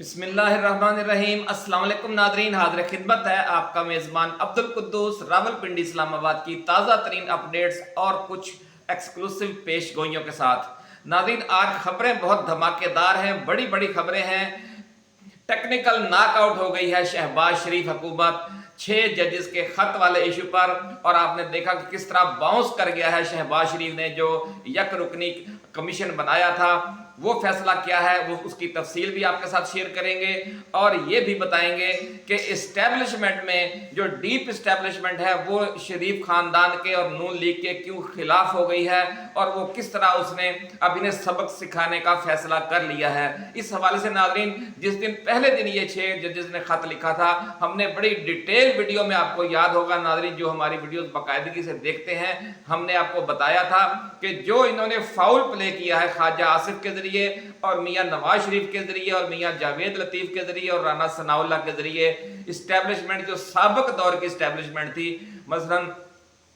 बिस्मिल्लाहिर्रहमानिर्रहीम। अस्सलाम वालेकुम नादरीन, हाज़िर खिदमत है आपका मेज़बान अब्दुल कुद्दूस रावलपिंडी इस्लामाबाद की ताज़ा तरीन अपडेट्स और कुछ एक्सक्लूसिव पेश गोइयों के साथ। नादरीन, आज खबरें बहुत धमाकेदार हैं, बड़ी बड़ी खबरें हैं। टेक्निकल नॉकआउट हो गई है शहबाज शरीफ हुकूमत 6 जजेस के खत वाले इशू पर, और आपने देखा कि किस तरह बाउंस कर गया है शहबाज शरीफ ने जो यक रुकनी कमीशन बनाया था। वो फैसला क्या है वो उसकी तफसील भी आपके साथ शेयर करेंगे, और ये भी बताएंगे कि इस्टेब्लिशमेंट में जो डीप इस्टेब्लिशमेंट है वो शरीफ खानदान के और नून लीग के क्यों खिलाफ हो गई है, और वो किस तरह उसने अब इन्हें सबक सिखाने का फैसला कर लिया है। इस हवाले से नाज़रीन, जिस दिन पहले दिन ये 6 जजेस ने खत लिखा था, हमने बड़ी डिटेल वीडियो में, आपको याद होगा नाज़रीन जो हमारी वीडियोस बाकायदगी से देखते हैं, हमने आपको बताया था कि जो इन्होंने फाउल प्ले किया है ख्वाजा आसिफ के जरिए और मियां नवाज शरीफ के जरिए और मियां जावेद लतीफ के जरिए और राना सनाउल्लाह के जरिए, इस्टेब्लिशमेंट जो साबिक दौर की इस्टेब्लिशमेंट थी, मसलन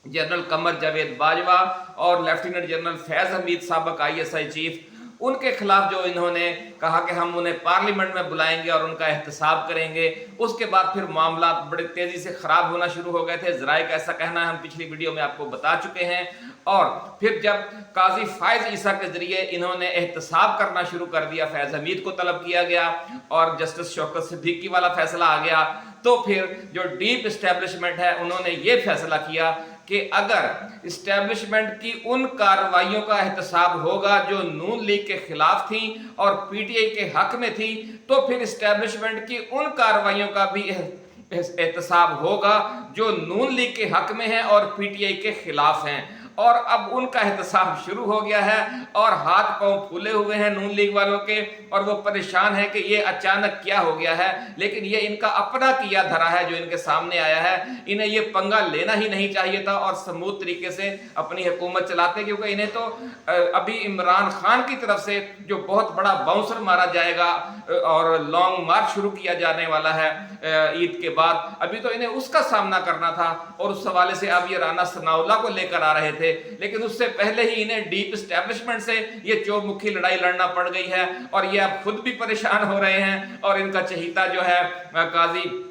जनरल कमर जावेद बाजवा और लेफ्टिनेंट जनरल फैज हमीद साबिक ISI चीफ, उनके खिलाफ जो इन्होंने कहा कि हम उन्हें पार्लियामेंट में बुलाएंगे और उनका एहतसाब करेंगे, उसके बाद फिर मामला बड़े तेजी से खराब होना शुरू हो गए थे। ज़राए का ऐसा कहना है, हम पिछली वीडियो में आपको बता चुके हैं। और फिर जब काजी फायज ईसा के जरिए इन्होंने एहतसाब करना शुरू कर दिया, फैज हमीद को तलब किया गया और जस्टिस शौकत सिद्दीकी वाला फैसला आ गया, तो फिर जो डीप इस्टेब्लिशमेंट है उन्होंने ये फैसला किया कि अगर इस्टेब्लिशमेंट की उन कार्रवाइयों का एहतसाब होगा जो नून लीग के खिलाफ थी और PTI के हक में थी, तो फिर इस्टेब्लिशमेंट की उन कार्रवाइयों का भी एहतसाब होगा जो नून लीग के हक में है और PTI के खिलाफ हैं। और अब उनका एहतसाब शुरू हो गया है और हाथ पांव फूले हुए हैं नून लीग वालों के, और वो परेशान है कि ये अचानक क्या हो गया है। लेकिन ये इनका अपना किया धरा है जो इनके सामने आया है, इन्हें ये पंगा लेना ही नहीं चाहिए था और स्मूथ तरीके से अपनी हुकूमत चलाते, क्योंकि इन्हें तो अभी इमरान खान की तरफ से जो बहुत बड़ा बाउंसर मारा जाएगा और लॉन्ग मार्च शुरू किया जाने वाला है ईद के बाद, अभी तो इन्हें उसका सामना करना था, और उस हवाले से अब ये राना सनाउल्लाह को लेकर आ रहे थे। लेकिन उससे पहले ही इन्हें डीप इस्टेब्लिशमेंट से ये चौमुखी लड़ाई लड़ना पड़ गई है, और ये अब खुद भी परेशान हो रहे हैं, और इनका चहीता जो है काजी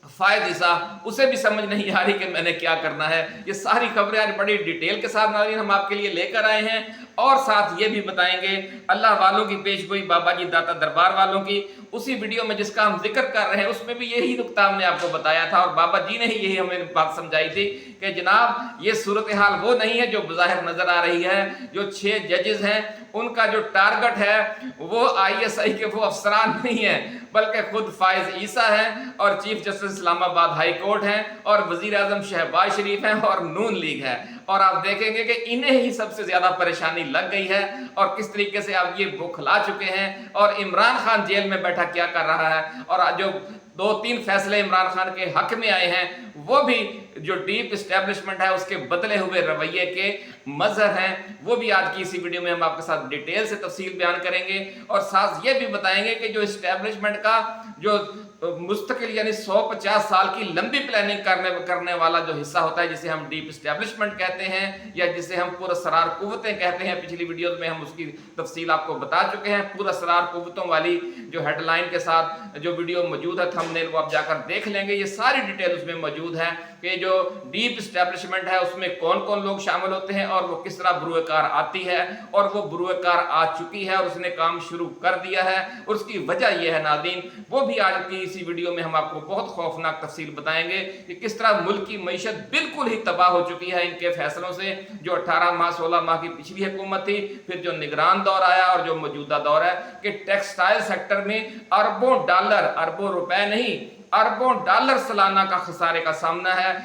फायद ईसा, उसे भी समझ नहीं आ रही कि मैंने क्या करना है। ये सारी खबरें आज बड़ी डिटेल के साथ नाज़रीन हम आपके लिए लेकर आए हैं, और साथ ये भी बताएंगे अल्लाह वालों की पेशगोई, बाबा जी दाता दरबार वालों की। उसी वीडियो में जिसका हम जिक्र कर रहे हैं उसमें भी यही नुक्ता हमने आपको बताया था, और बाबा जी ने ही यही हमें बात समझाई थी कि जनाब ये सूरत हाल वो नहीं है जो बज़ाहिर नजर आ रही है। जो 6 जजेस हैं उनका जो टारगेट है वो ISI के वो अफसरान नहीं है, बल्कि खुद फायज ईसा हैं और chief justice Islamabad high court हैं और वजीर आजम शहबाज शरीफ हैं और नून लीग है। और आप देखेंगे कि इन्हें ही सबसे ज्यादा परेशानी लग गई है, और किस तरीके से अब ये बौखला चुके हैं, और इमरान खान जेल में बैठा क्या कर रहा है, और जो 2-3 फैसले इमरान खान के हक में आए हैं वो भी जो डीप इस्टेब्लिशमेंट है उसके बदले हुए रवैये के मजहर हैं। वो भी आज की इसी वीडियो में हम आपके साथ डिटेल से तफसील बयान करेंगे, और साथ ये भी बताएंगे कि जो इस्टेब्लिशमेंट का जो मुस्तकिल यानी 150 साल की लंबी प्लानिंग करने वाला जो हिस्सा होता है, जिसे हम डीप इस्टेब्लिशमेंट कहते हैं या जिसे हम पुरअसरार कुव्वतें कहते हैं, पिछली वीडियोस में हम उसकी तफसील आपको बता चुके हैं। पुरअसरार कुव्वतों वाली जो हेडलाइन के साथ जो वीडियो मौजूद है, थंबनेल वो आप जाकर देख लेंगे, ये सारी डिटेल उसमें मौजूद है कि जो डीप इस्टेब्लिशमेंट है उसमें कौन कौन लोग शामिल होते हैं और वो किस तरह बुरुएकार आती है, और वो बुरुएकार आ चुकी है और उसने काम शुरू कर दिया है, और उसकी वजह यह है नाज़रीन, वो भी आज की इसी वीडियो में हम आपको बहुत खौफनाक तफसील बताएंगे कि किस तरह मुल्क की मईशत बिल्कुल ही तबाह हो चुकी है इनके फैसलों से। जो 18 माह 16 माह की पिछली हुकूमत थी, फिर जो निगरान दौर आया और जो मौजूदा दौर है, कि टेक्सटाइल सेक्टर में अरबों डॉलर, अरबों रुपए नहीं, अरबों डॉलर सालाना का खसारे का सामना है।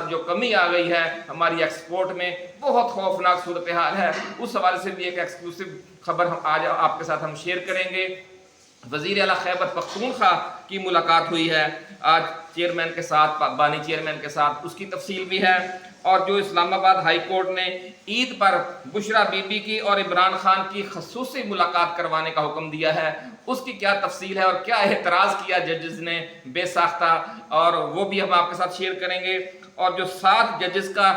जो कमी आ गई है हमारी एक्सपोर्ट में, बहुत खौफनाक सूरत हाल है। उस हवाले से भी एक एक्सक्लूसिव खबर हम आज आपके साथ हम शेयर करेंगे। वजीर आला खैबर पख्तूनख्वा की मुलाकात हुई है आज चेयरमैन के साथ, बानी चेयरमैन के साथ, उसकी तफसील भी है। और जो इस्लामाबाद हाई कोर्ट ने ईद पर बुशरा बीबी की और इमरान खान की खसूसी मुलाकात करवाने का हुक्म दिया है, उसकी क्या तफसील है और क्या एतराज़ किया जजेस ने बेसाख्ता, और वो भी हम आपके साथ शेयर करेंगे। और जो 7 जजेस का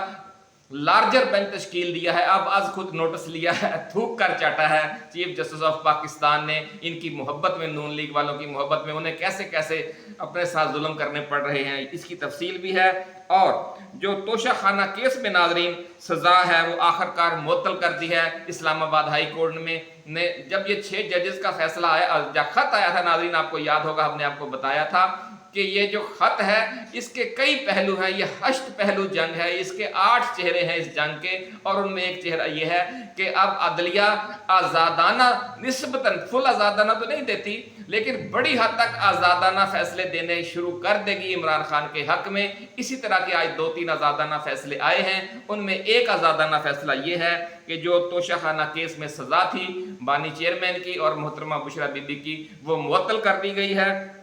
लार्जर बेंच तश्कील दिया है। अब आज खुद नोटिस लिया है, थूक कर चाटा है चीफ जस्टिस ऑफ पाकिस्तान ने। इनकी मोहब्बत में, नून लीग वालों की मोहब्बत में उन्हें कैसे कैसे अपने साथ जुल्म करने पड़ रहे हैं, इसकी तफसील भी है। और जो तोशा खाना केस में नाजरीन सजा है वो आखिरकार मुअत्तल कर दी है इस्लामाबाद हाई कोर्ट में ने। जब ये 6 जजेस का फैसला आया, खत आया था नाजरीन, आपको याद होगा हमने आपको बताया था कि ये जो खत है इसके कई पहलू हैं, ये 8 पहलू जंग है, इसके 8 चेहरे हैं इस जंग के। और उनमें एक चेहरा ये है कि अब अदलिया आज़ादाना, निस्बतन फुल आज़ादाना तो नहीं देती लेकिन बड़ी हद तक आज़ादाना फैसले देने शुरू कर देगी इमरान खान के हक में। इसी तरह के आज 2-3 आज़ादाना फैसले आए हैं। उनमें एक आज़ादाना फैसला ये है कि जो तोशा खाना केस में सजा थी बानी चेयरमैन की और मोहतरमा बुशरा बीबी की, वो मुअत्तल कर दी गई है,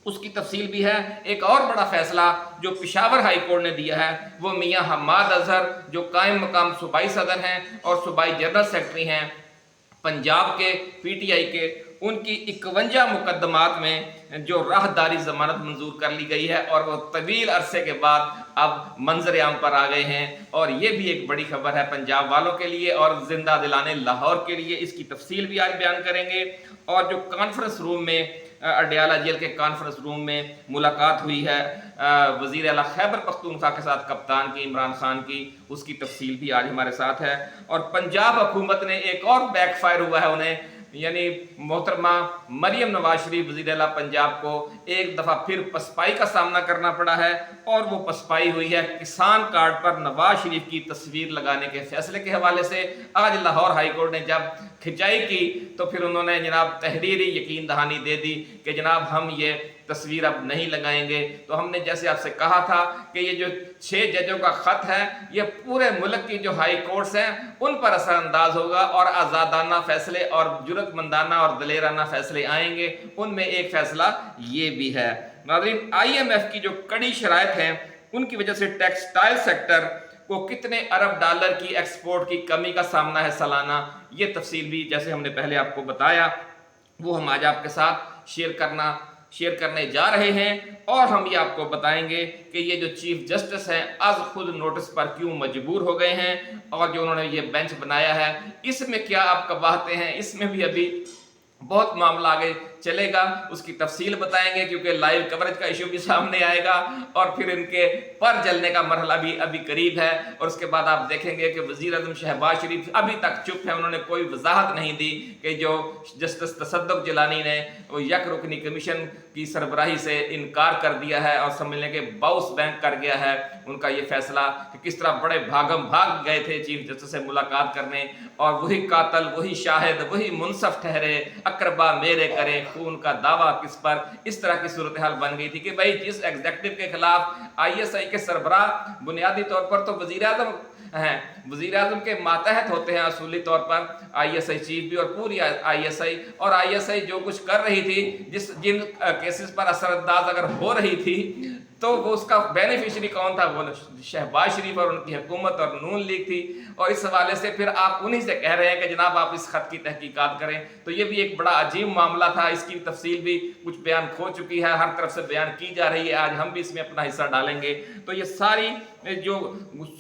उसकी तफसील भी है। एक और बड़ा फैसला जो पेशावर हाई कोर्ट ने दिया है वो मियां हम्माद अजहर, जो कायम मकाम सूबाई सदर हैं और सूबाई जनरल सेक्रेटरी हैं पंजाब के पीटीआई के, उनकी 51 मुकदमात में जो राहदारी जमानत मंजूर कर ली गई है और वो तवील अरसे के बाद अब मंजर आम पर आ गए हैं। और ये भी एक बड़ी खबर है पंजाब वालों के लिए और जिंदा दिलाने लाहौर के लिए। इसकी तफसील भी आज बयान करेंगे। और जो कॉन्फ्रेंस रूम में अडयाला जेल के कॉन्फ्रेंस रूम में मुलाकात हुई है वज़ीर आला खैबर पख्तूनख्वा के साथ कप्तान की, इमरान खान की, उसकी तफसील भी आज हमारे साथ है। और पंजाब हुकूमत ने एक और बैकफायर हुआ है उन्हें, यानी मोहतरमा मरियम नवाज शरीफ वज़ीर आला पंजाब को एक दफ़ा फिर पसपाई का सामना करना पड़ा है। और वो पसपाई हुई है किसान कार्ड पर नवाज शरीफ की तस्वीर लगाने के फैसले के हवाले से। आज लाहौर हाई कोर्ट ने जब खिंचाई की तो फिर उन्होंने जनाब तहरीरी यकीन दहानी दे दी कि जनाब हम ये तस्वीर अब नहीं लगाएंगे। तो हमने जैसे आपसे कहा था कि ये जो 6 जजों का खत है ये पूरे मुल्क की जो हाई कोर्ट्स हैं उन पर असरअंदाज होगा और आज़ादाना फैसले और जुर्रतमंदाना और दलेराना फैसले आएंगे। उनमें एक फैसला ये भी है नाज़रीन, IMF की जो कड़ी शराइत हैं उनकी वजह से टेक्सटाइल सेक्टर को कितने अरब डॉलर की एक्सपोर्ट की कमी का सामना है सालाना, ये तफसील भी जैसे हमने पहले आपको बताया वो हम आज आपके साथ शेयर करने जा रहे हैं। और हम ये आपको बताएंगे कि ये जो चीफ जस्टिस हैं आज खुद नोटिस पर क्यों मजबूर हो गए हैं और जो उन्होंने ये बेंच बनाया है इसमें क्या आप कबाहते हैं, इसमें भी अभी बहुत मामला आगे चलेगा, उसकी तफसील बताएंगे क्योंकि लाइव कवरेज का इशू भी सामने आएगा और फिर इनके पर जलने का मरहला भी अभी करीब है। और उसके बाद आप देखेंगे कि वज़ीर आज़म शहबाज शरीफ अभी तक चुप है, उन्होंने कोई वजाहत नहीं दी कि जो जस्टिस तसद्दुक़ जिलानी ने वो यक रुकनी कमीशन की सरबराही से इनकार कर दिया है और समझने के बाउंस बैंक कर गया है उनका ये फैसला कि किस तरह बड़े भाग गए थे चीफ जस्टिस से मुलाकात करने और वही कातल, वही शाहिद, वही मुनसफ ठहरे, अकरबा मेरे करे खून का दावा किस पर। इस तरह की सूरत हाल बन गई थी कि भाई जिस एग्जीक्यूटिव के खिलाफ ISI के सरबराह बुनियादी तौर पर तो वज़ीर आज़म हैं, वज़ीर आज़म के मातहत होते हैं असूली तौर पर ISI चीफ भी और पूरी ISI, और ISI जो कुछ कर रही थी जिन केसेस पर असरअंदाज अगर हो रही थी तो वो उसका बेनिफिशियरी कौन था, वो शहबाज शरीफ और उनकी हुकूमत और नून लीग थी। और इस हवाले से फिर आप उन्हीं से कह रहे हैं कि जनाब आप इस खत की तहकीकात करें, तो ये भी एक बड़ा अजीब मामला था। इसकी तफसील भी कुछ बयान खो चुकी है, हर तरफ से बयान की जा रही है, आज हम भी इसमें अपना हिस्सा डालेंगे। तो ये सारी जो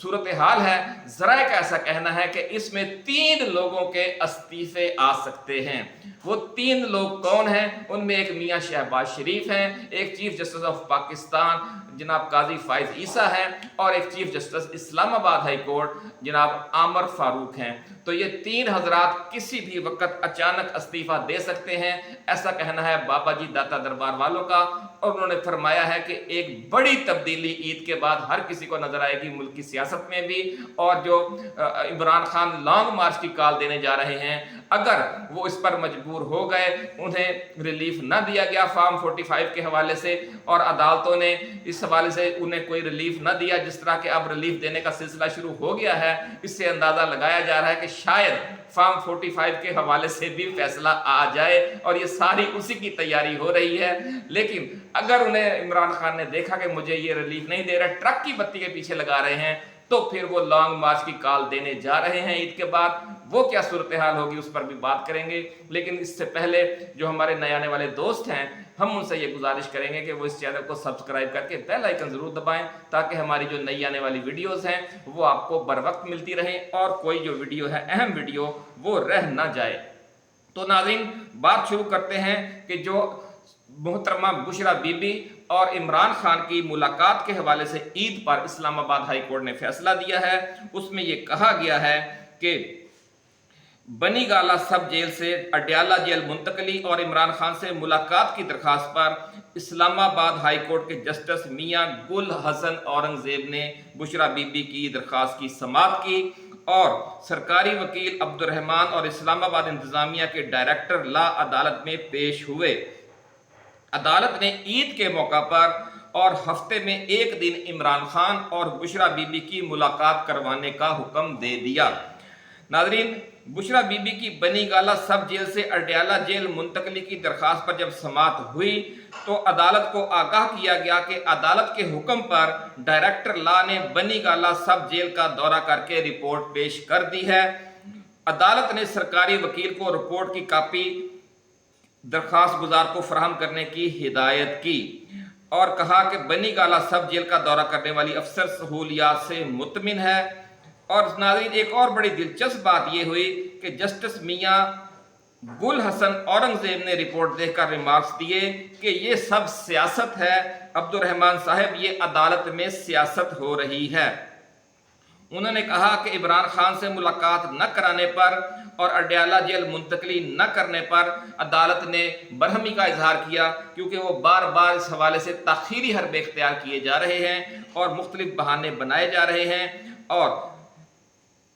सूरत हाल है ज़राए का ऐसा कहना है कि इसमें 3 लोगों के इस्तीफे आ सकते हैं। वो 3 लोग कौन हैं? उनमें एक मियां शहबाज शरीफ हैं, एक चीफ जस्टिस ऑफ पाकिस्तान जनाब काजी फाइज ईसा हैं और एक chief justice Islamabad high court जनाब आमर फारूक हैं। तो ये 3 हजरात किसी भी वक्त अचानक इस्तीफा दे सकते हैं, ऐसा कहना है बाबा जी दाता दरबार वालों का। और उन्होंने फरमाया है कि एक बड़ी तब्दीली ईद के बाद हर किसी को नजर आएगी मुल्क की सियासत में भी। और जो इमरान खान लॉन्ग मार्च की कॉल देने जा रहे हैं, अगर वो इस पर मजबूर हो गए, उन्हें रिलीफ न दिया गया फॉर्म 45 के हवाले से और अदालतों ने इस हवाले से उन्हें कोई रिलीफ न दिया, जिस तरह के अब रिलीफ देने का सिलसिला शुरू हो गया है, इससे अंदाजा लगाया जा रहा है कि शायद फॉर्म 45 के हवाले से भी फैसला आ जाए और ये सारी उसी की तैयारी हो रही है। लेकिन अगर उन्हें इमरान खान ने देखा कि मुझे ये रिलीफ नहीं दे रहा, ट्रक की बत्ती के पीछे लगा रहे हैं, तो फिर वो लॉन्ग मार्च की कॉल देने जा रहे हैं ईद के बाद। वो क्या सूरत हाल होगी उस पर भी बात करेंगे, लेकिन इससे पहले जो हमारे नए आने वाले दोस्त हैं, हम उनसे ये गुजारिश करेंगे कि वो इस चैनल को सब्सक्राइब करके बेल आइकन जरूर दबाएं, ताकि हमारी जो नई आने वाली वीडियोस हैं वो आपको बर वक्त मिलती रहें और कोई जो वीडियो है, अहम वीडियो, वो रह ना जाए। तो नाज़रीन, बात शुरू करते हैं कि जो मोहतरमा बुशरा बीबी और इमरान खान की मुलाकात के हवाले से ईद पर इस्लामाबाद हाई कोर्ट ने फैसला दिया है। उसमें यह कहा गया है कि बनी गाला सब जेल से अडयाला जेल मुंतकली और इमरान खान से मुलाकात की दरखास्त पर इस्लामाबाद हाई कोर्ट के जस्टिस मियां गुल हसन औरंगजेब ने बुशरा बीबी की दरखास्त की समाअत की और सरकारी वकील अब्दुर्रहमान और इस्लामाबाद इंतजामिया के डायरेक्टर ला अदालत में पेश हुए। अदालत ने ईद के मौका पर और हफ्ते में एक दिन इमरान खान और बुशरा बीबी की मुलाकात करवाने का हुक्म दे दिया। नाजरीन, बुशरा बीबी की बनी गाला सब जेल से अडयाला जेल मुंतकली की दरखास्त पर जब समाअत हुई तो अदालत को आगाह किया गया कि अदालत के हुक्म पर डायरेक्टर ला ने बनी गाला सब जेल का दौरा करके रिपोर्ट पेश कर दी है। अदालत ने सरकारी वकील को रिपोर्ट की कापी दरखास्त गुजार को फराहम करने की हिदायत की और कहा कि बनी गाला सब जेल का दौरा करने वाली अफसर सहूलियात से मुतमिन है। और नाज़रीन, एक और बड़ी दिलचस्प बात यह हुई कि जस्टिस मियां गुल हसन औरंगजेब ने रिपोर्ट देखकर रिमार्क्स दिए कि ये सब सियासत है अब्दुर्रहमान साहब, ये अदालत में सियासत हो रही है। उन्होंने कहा कि इमरान खान से मुलाकात न कराने पर और अडयाला जेल मुंतकली न करने पर अदालत ने बरहमी का इजहार किया, क्योंकि वो बार बार इस हवाले से ताखीरी हरब इख्तियार किए जा रहे हैं और मुख्तलिफ बहाने बनाए जा रहे हैं। और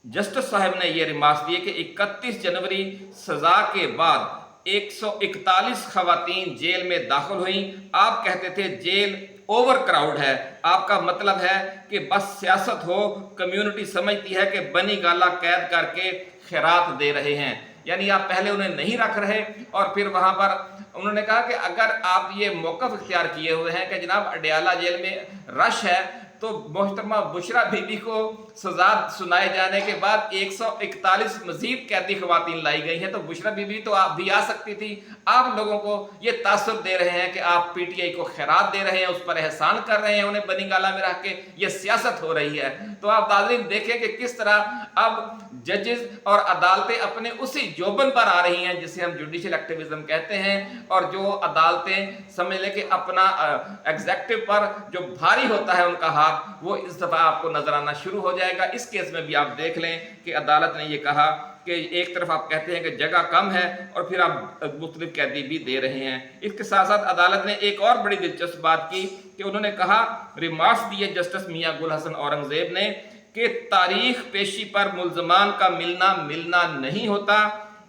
जस्टिस साहब ने यह रिमार्क्स दिए कि 31 जनवरी सजा के बाद 141 खवातीन जेल में दाखिल हुई। आप कहते थे जेल ओवर क्राउड है, आपका मतलब है कि बस सियासत हो, कम्युनिटी समझती है कि बनी गाला कैद करके खैरात दे रहे हैं, यानी आप पहले उन्हें नहीं रख रहे और फिर वहां पर उन्होंने कहा कि अगर आप ये मौक़िफ़ इख्तियार किए हुए हैं कि जनाब अडयाला जेल में रश है, तो मोहतरमा बुशरा बीबी को सजा सुनाए जाने के बाद 141 मजीद कैदी खवातीन लाई गई हैं, तो बुशरा बीबी तो आप भी आ सकती थी। आप लोगों को ये तासुर दे रहे हैं कि आप पीटीआई को खैरात दे रहे हैं, उस पर एहसान कर रहे हैं, उन्हें बनी गाला में रख के, ये सियासत हो रही है। तो आप नाज़रीन देखें कि किस तरह अब जजेस और अदालतें अपने उसी जोबन पर आ रही हैं जिसे हम जुडिशल एक्टिविज्म कहते हैं, और जो अदालतें समझ लें कि अपना एग्जेक्टिव पर जो भारी होता है उनका हाथ, वो इस दफा आपको नजर आना शुरू हो जाएगा। इस केस में भी आप देख लें कि अदालत ने ये कहा कि एक तरफ आप कहते हैं कि जगह कम है और फिर आप मुख्तलिफ कैदी भी दे रहे हैं। इसके साथ साथ अदालत ने एक और बड़ी दिलचस्प बात की कि उन्होंने कहा, रिमार्क्स दिए जस्टिस मियां गुल हसन औरंगजेब ने कि तारीख पेशी पर मुल्जमान का मिलना नहीं होता,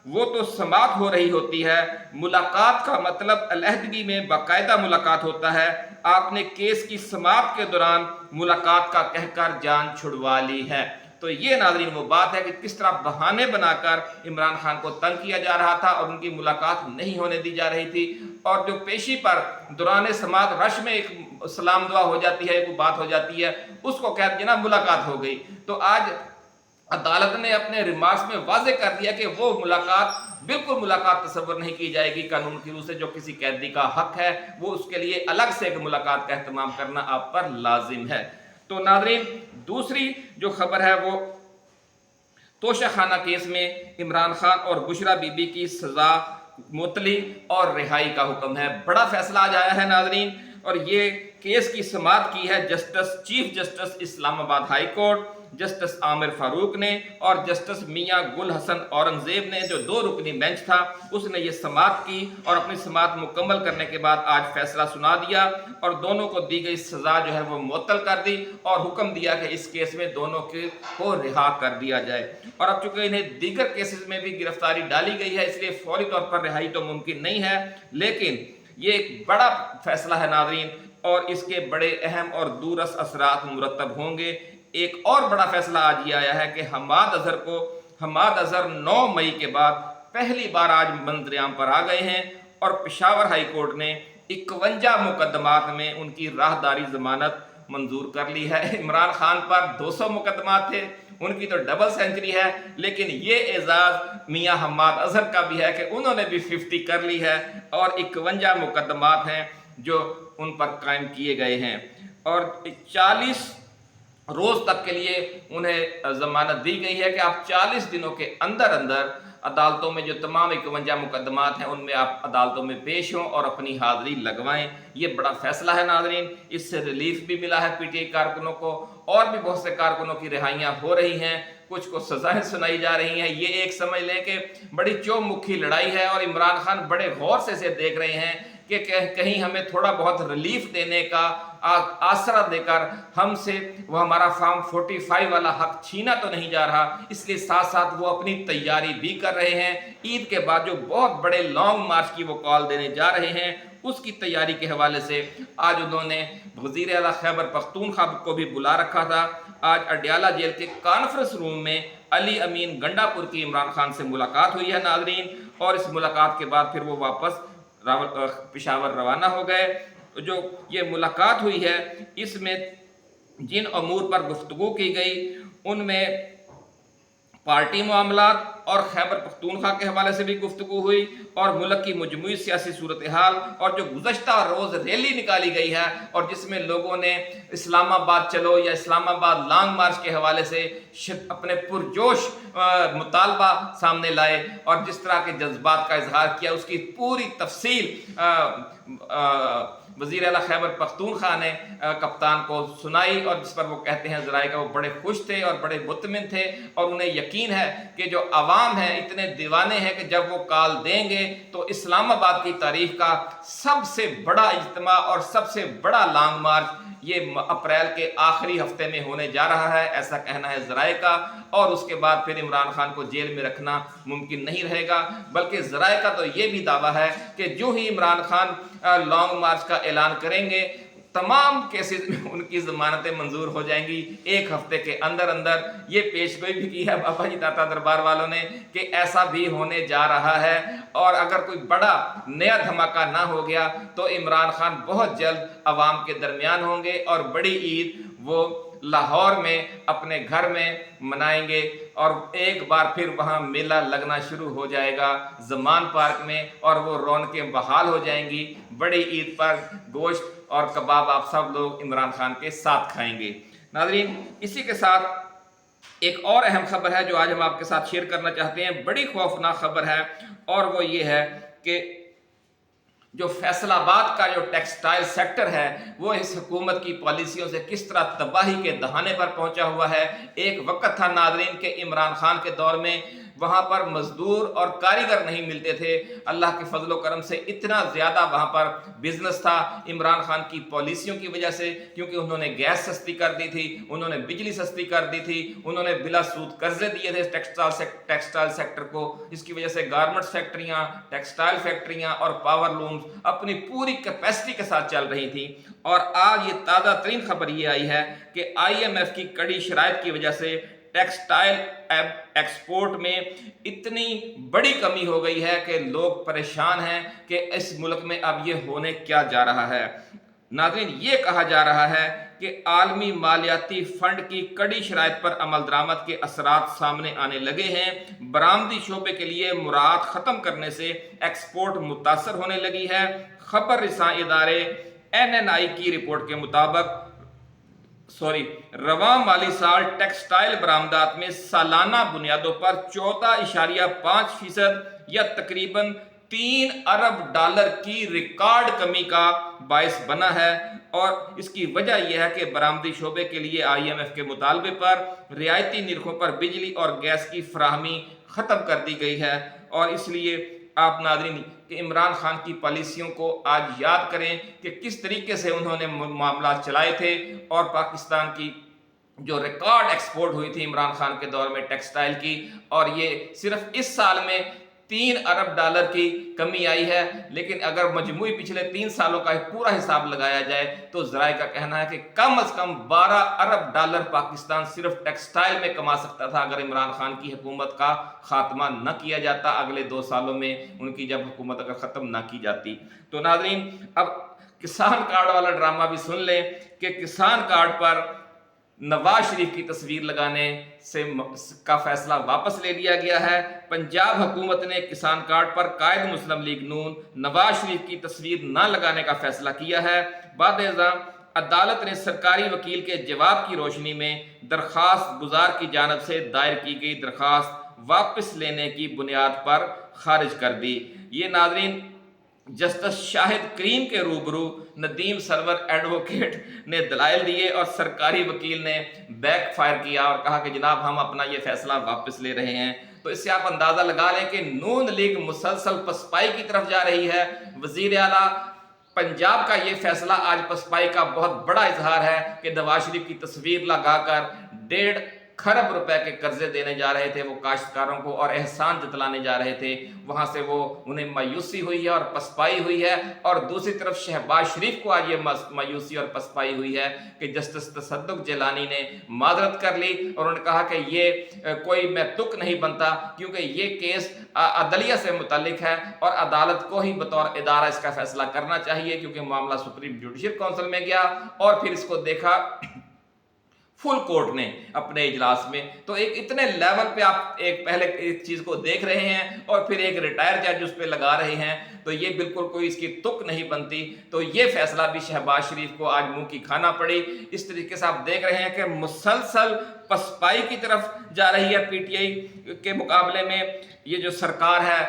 वो तो समाअत हो रही होती है। मुलाकात का मतलब अलहदगी में बाकायदा मुलाकात होता है। आपने केस की समाअत के दौरान मुलाकात का कहकर जान छुड़वा ली है। तो ये नाज़रीन वो बात है कि किस तरह बहाने बनाकर इमरान खान को तंग किया जा रहा था और उनकी मुलाकात नहीं होने दी जा रही थी। और जो पेशी पर दौरान समाअत रश में एक सलाम दुआ हो जाती है, एक बात हो जाती है, उसको कहते हैं ना मुलाकात हो गई। तो आज अदालत ने अपने रिमार्क्स में वाज़ेह कर दिया कि वो बिल्कुल मुलाकात तस्वर नहीं की जाएगी। कानून की रूह से जो किसी कैदी का हक है, वो उसके लिए अलग से एक मुलाकात का एहतमाम करना आप पर लाजिम है। तो नाज़रीन, दूसरी जो खबर है वो तोशाखाना केस में इमरान खान और बुशरा बीबी की सजा मुअत्तली और रिहाई का हुक्म है। बड़ा फैसला आज आया है नाज़रीन, और ये केस की समाअत की है chief justice Islamabad high court justice Aamir Farooq ने और जस्टिस मियां गुल हसन औरंगजेब ने, जो 2 रुकनी बेंच था, उसने ये समाअत की और अपनी समाअत मुकम्मल करने के बाद आज फैसला सुना दिया और दोनों को दी गई सजा जो है वो मुअत्तल कर दी और हुक्म दिया कि इस केस में दोनों को रिहा कर दिया जाए। और अब चूंकि इन्हें दीगर केसेस में भी गिरफ्तारी डाली गई है, इसलिए फौरी तौर पर रिहाई तो मुमकिन नहीं है, लेकिन ये एक बड़ा फैसला है नाज़रीन और इसके बड़े अहम और दूरस असरात मुरतब होंगे। एक और बड़ा फैसला आज ये आया है कि हमाद अजहर 9 मई के बाद पहली बार आज मंजरेआम पर आ गए हैं और पेशावर हाई कोर्ट ने 51 मुकदमात में उनकी राहदारी जमानत منظور کر لی ہے۔ عمران خان پر 200 مقدمات تھے، ان کی تو ڈبل سینچری ہے، لیکن یہ اعزاز میاں حماد اظہر کا بھی ہے کہ انہوں نے بھی 50 کر لی ہے اور 51 مقدمات ہیں جو ان پر قائم کیے گئے ہیں، اور 40 روز تک کے لیے انہیں ضمانت دی گئی ہے کہ آپ 40 دنوں کے اندر اندر عدالتوں میں جو تمام 51 مقدمات ہیں ان میں آپ عدالتوں میں پیش ہوں اور اپنی حاضری لگوائیں۔ یہ بڑا فیصلہ ہے ناظرین، اس سے ریلیف بھی ملا ہے پی ٹی آئی کارکنوں کو، اور بھی بہت سے کارکنوں کی رہائیاں ہو رہی ہیں، کچھ کو سزائیں سنائی جا رہی ہیں۔ یہ ایک سمجھ لیں کہ بڑی چومکھی لڑائی ہے، اور عمران خان بڑے غور سے اسے دیکھ رہے ہیں کہ کہیں ہمیں تھوڑا بہت ریلیف دینے کا آسرا دے کر ہم سے وہ ہمارا فارم 45 والا حق چھینا تو نہیں جا رہا، اس لیے ساتھ ساتھ وہ اپنی تیاری بھی کر رہے ہیں۔ عید کے بعد جو بہت بڑے لانگ مارچ کی وہ کال دینے جا رہے ہیں، اس کی تیاری کے حوالے سے آج انہوں نے وزیر اعلیٰ خیبر پختونخوا کو بھی بلا رکھا تھا۔ آج اڈیالہ جیل کے کانفرنس روم میں علی امین گنڈا پور کی عمران خان سے ملاقات ہوئی ہے ناظرین، اور اس ملاقات کے بعد پھر وہ واپس پشاور روانہ ہو گئے۔ جو یہ ملاقات ہوئی ہے اس میں جن امور پر گفتگو کی گئی ان میں پارٹی معاملات اور خیبر پختونخوا کے حوالے سے بھی گفتگو ہوئی، اور ملک کی مجموعی سیاسی صورتحال، اور جو گزشتہ روز ریلی نکالی گئی ہے اور جس میں لوگوں نے اسلام آباد چلو یا اسلام آباد لانگ مارچ کے حوالے سے اپنے پرجوش مطالبہ سامنے لائے اور جس طرح کے جذبات کا اظہار کیا، اس کی پوری تفصیل وزیر اعلیٰ خیبر پختونخوا نے کپتان کو سنائی، اور جس پر وہ کہتے ہیں ذرائع کا وہ بڑے خوش تھے اور بڑے مطمئن تھے، اور انہیں یقین ہے کہ جو عوام ہیں اتنے دیوانے ہیں کہ جب وہ کال دیں گے تو اسلام آباد کی تاریخ کا سب سے بڑا اجتماع اور سب سے بڑا لانگ مارچ یہ اپریل کے آخری ہفتے میں ہونے جا رہا ہے، ایسا کہنا ہے ذرائع کا۔ اور اس کے بعد پھر عمران خان کو جیل میں رکھنا ممکن نہیں رہے گا، بلکہ ذرائع کا تو یہ بھی دعویٰ ہے کہ جو ہی عمران خان لانگ مارچ کا اعلان کریں گے تمام کیسز میں ان کی ضمانتیں منظور ہو جائیں گی ایک ہفتے کے اندر اندر۔ یہ پیش گوئی بھی کی ہے بابا جی داتا دربار والوں نے کہ ایسا بھی ہونے جا رہا ہے، اور اگر کوئی بڑا نیا دھماکہ نہ ہو گیا تو عمران خان بہت جلد عوام کے درمیان ہوں گے، اور بڑی عید وہ لاہور میں اپنے گھر میں منائیں گے، اور ایک بار پھر وہاں میلہ لگنا شروع ہو جائے گا زمان پارک میں، اور وہ رونقیں بحال ہو جائیں گی۔ بڑی عید پر گوشت اور کباب آپ سب لوگ عمران خان کے ساتھ کھائیں گے۔ ناظرین، اسی کے ساتھ ایک اور اہم خبر ہے جو آج ہم آپ کے ساتھ شیئر کرنا چاہتے ہیں، بڑی خوفناک خبر ہے، اور وہ یہ ہے کہ جو فیصل آباد کا جو ٹیکسٹائل سیکٹر ہے وہ اس حکومت کی پالیسیوں سے کس طرح تباہی کے دہانے پر پہنچا ہوا ہے۔ ایک وقت تھا ناظرین کہ عمران خان کے دور میں وہاں پر مزدور اور کاریگر نہیں ملتے تھے، اللہ کے فضل و کرم سے اتنا زیادہ وہاں پر بزنس تھا عمران خان کی پالیسیوں کی وجہ سے، کیونکہ انہوں نے گیس سستی کر دی تھی، انہوں نے بجلی سستی کر دی تھی، انہوں نے بلا سود قرضے دیے تھے ٹیکسٹائل سیکٹر کو، اس کی وجہ سے گارمنٹس فیکٹریاں، ٹیکسٹائل فیکٹریاں اور پاور لومز اپنی پوری کیپیسٹی کے ساتھ چل رہی تھی۔ اور آج یہ تازہ ترین خبر یہ آئی ہے کہ آئی ایم ایف کی کڑی شرائط کی وجہ سے ٹیکسٹائل ایکسپورٹ میں اتنی بڑی کمی ہو گئی ہے کہ لوگ پریشان ہیں کہ اس ملک میں اب یہ ہونے کیا جا رہا ہے۔ ناظرین، یہ کہا جا رہا ہے کہ عالمی مالیاتی فنڈ کی کڑی شرائط پر عمل درآمد کے اثرات سامنے آنے لگے ہیں۔ برآمدی شعبے کے لیے مراعات ختم کرنے سے ایکسپورٹ متاثر ہونے لگی ہے۔ خبر رساں ادارے NNI کی رپورٹ کے مطابق رواں مالی سال ٹیکسٹائل برآمدات میں سالانہ بنیادوں پر 14.5% یا تقریباً $3 ارب کی ریکارڈ کمی کا باعث بنا ہے، اور اس کی وجہ یہ ہے کہ برآمدی شعبے کے لیے IMF کے مطالبے پر رعایتی نرخوں پر بجلی اور گیس کی فراہمی ختم کر دی گئی ہے۔ اور اس لیے آپ ناظرین کہ عمران خان کی پالیسیوں کو آج یاد کریں کہ کس طریقے سے انہوں نے معاملات چلائے تھے، اور پاکستان کی جو ریکارڈ ایکسپورٹ ہوئی تھی عمران خان کے دور میں ٹیکسٹائل کی، اور یہ صرف اس سال میں $3 ارب کی کمی آئی ہے، لیکن اگر مجموعی پچھلے 3 سالوں کا پورا حساب لگایا جائے تو ذرائع کا کہنا ہے کہ کم از کم $12 ارب پاکستان صرف ٹیکسٹائل میں کما سکتا تھا اگر عمران خان کی حکومت کا خاتمہ نہ کیا جاتا، اگلے 2 سالوں میں ان کی جب حکومت اگر ختم نہ کی جاتی۔ تو ناظرین، اب किसान कार्ड वाला ड्रामा भी सुन लें कि किसान कार्ड पर नवाज शरीफ की तस्वीर लगाने से का फैसला वापस ले लिया गया है। पंजाब हुकूमत ने किसान कार्ड पर कायद मुस्लिम लीग नून नवाज शरीफ की तस्वीर न लगाने का फैसला किया है। बाद अदालत ने सरकारी वकील के जवाब की रोशनी में दरखास्त गुजार की जानब से दायर की गई दरखास्त वापस लेने की बुनियाद पर खारिज कर दी। ये नाज़रीन जस्टिस शाहिद करीम के रूबरू नदीम सरवर एडवोकेट ने दलाइल दिए और सरकारी वकील ने बैक फायर किया और कहा कि जनाब हम अपना ये फैसला वापस ले रहे हैं। तो इससे आप अंदाज़ा लगा लें कि नून लीग मुसलसल पसपाई की तरफ जा रही है। वज़ीर आला पंजाब का ये फैसला आज पसपाई का बहुत बड़ा इजहार है कि नवाज शरीफ की तस्वीर लगाकर 1.5 खरब रुपए के कर्जे देने जा रहे थे वो काश्तकारों को और एहसान जतलाने जा रहे थे, वहां से वो उन्हें मायूसी हुई है और पसपाई हुई है। और दूसरी तरफ शहबाज शरीफ को आज ये मायूसी और पसपाई हुई है कि जस्टिस तसद्दुक जिलानी ने माजरत कर ली और उन्होंने कहा कि ये कोई मैं तुक नहीं बनता क्योंकि ये केस अदलिया से मुतल्लिक है और अदालत को ही बतौर इदारा इसका फैसला करना चाहिए, क्योंकि मामला सुप्रीम जुडिशल काउंसिल में गया और फिर इसको देखा फुल कोर्ट ने अपने इजलास में। तो एक इतने लेवल पे आप एक पहले एक चीज को देख रहे हैं और फिर एक रिटायर जज उस पर लगा रहे हैं, तो ये बिल्कुल कोई इसकी तुक नहीं बनती। तो ये फैसला भी शहबाज शरीफ को आज मुंह की खाना पड़ी। इस तरीके से आप देख रहे हैं कि मुसलसल पसपाई की तरफ जा रही है पीटीआई के मुकाबले में ये जो सरकार है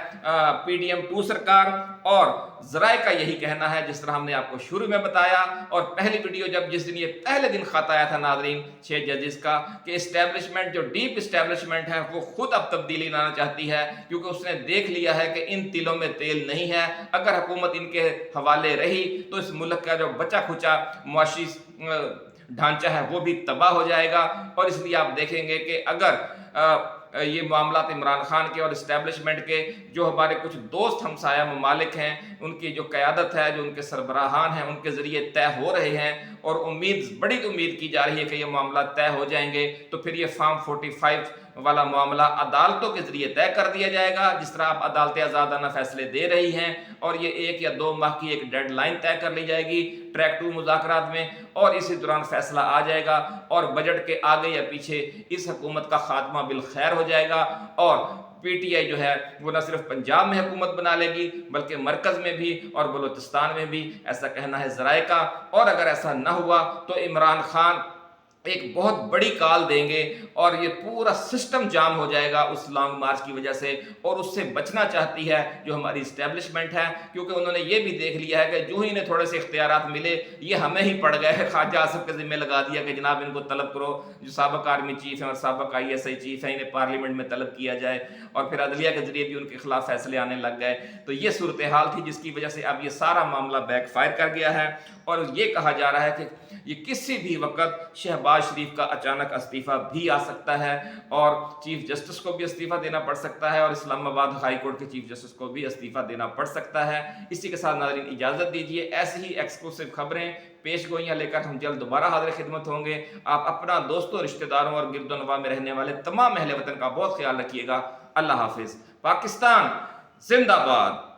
PDM 2 सरकार। और जराए का यही कहना है, जिस तरह हमने आपको शुरू में बताया और पहली वीडियो जब जिस दिन ये पहले दिन खत आया था नाजरीन 6 जजेस का, कि इस्टेब्लिशमेंट जो डीप इस्टेब्लिशमेंट है वो खुद अब तब्दीली लाना चाहती है, क्योंकि उसने देख लिया है कि इन तिलों में तेल नहीं है। अगर हुकूमत इनके हवाले रही तो इस मुल्क का जो बचा खुचा मुआशी ढांचा है वो भी तबाह हो जाएगा। और इसलिए आप देखेंगे कि अगर ये मामला इमरान खान के और इस्टेब्लिशमेंट के जो हमारे कुछ दोस्त हमसाया ममालिक हैं उनकी जो क़यादत है, जो उनके सरबराहान हैं, उनके ज़रिए तय हो रहे हैं और बड़ी उम्मीद की जा रही है कि ये मामला तय हो जाएंगे, तो फिर ये फार्म 45 वाला मामला अदालतों के ज़रिए तय कर दिया जाएगा। जिस तरह आप अदालतें आज़ादाना फैसले दे रही हैं और ये 1 या 2 माह की एक डेडलाइन तय कर ली जाएगी ट्रैक 2 मुज़ाकरात में और इसी दौरान फैसला आ जाएगा और बजट के आगे या पीछे इस हुकूमत का खात्मा बिल खैर हो जाएगा। और पीटीआई जो है वो न सिर्फ पंजाब में हुकूमत बना लेगी बल्कि मरकज़ में भी और बलूचिस्तान में भी, ऐसा कहना है ज़राए का। और अगर ऐसा न हुआ तो इमरान खान एक बहुत बड़ी कॉल देंगे और ये पूरा सिस्टम जाम हो जाएगा उस लॉन्ग मार्च की वजह से। और उससे बचना चाहती है जो हमारी इस्टेब्लिशमेंट है, क्योंकि उन्होंने ये भी देख लिया है कि जो ही इन्हें थोड़े से इख्तियारात मिले ये हमें ही पड़ गए। ख्वाजा आसिफ के ज़िम्मे लगा दिया कि जनाब इनको तलब करो, जो साबिक़ आर्मी चीफ हैं और साबिक़ ISI चीफ हैं, इन्हें पार्लियामेंट में तलब किया जाए और फिर अदलिया के ज़रिए भी उनके खिलाफ फैसले आने लग गए। तो ये सूरत हाल थी जिसकी वजह से अब ये सारा मामला बैकफायर कर गया है और ये कहा जा रहा है कि ये किसी भी वक्त शहबाज शरीफ का अचानक इस्तीफ़ा भी आ सकता है और चीफ जस्टिस को भी इस्तीफ़ा देना पड़ सकता है और इस्लामाबाद हाई कोर्ट के चीफ जस्टिस को भी इस्तीफ़ा देना पड़ सकता है। इसी के साथ नाज़रीन इजाज़त दीजिए, ऐसी ही एक्सक्लूसिव खबरें पेश गोइयाँ लेकर हम जल्द दोबारा हाज़िर खिदमत होंगे। आप अपना दोस्तों, रिश्तेदारों और गिरदोनवा में रहने वाले तमाम अहले वतन का बहुत ख्याल रखिएगा। अल्लाह हाफिज़। पाकिस्तान जिंदाबाद।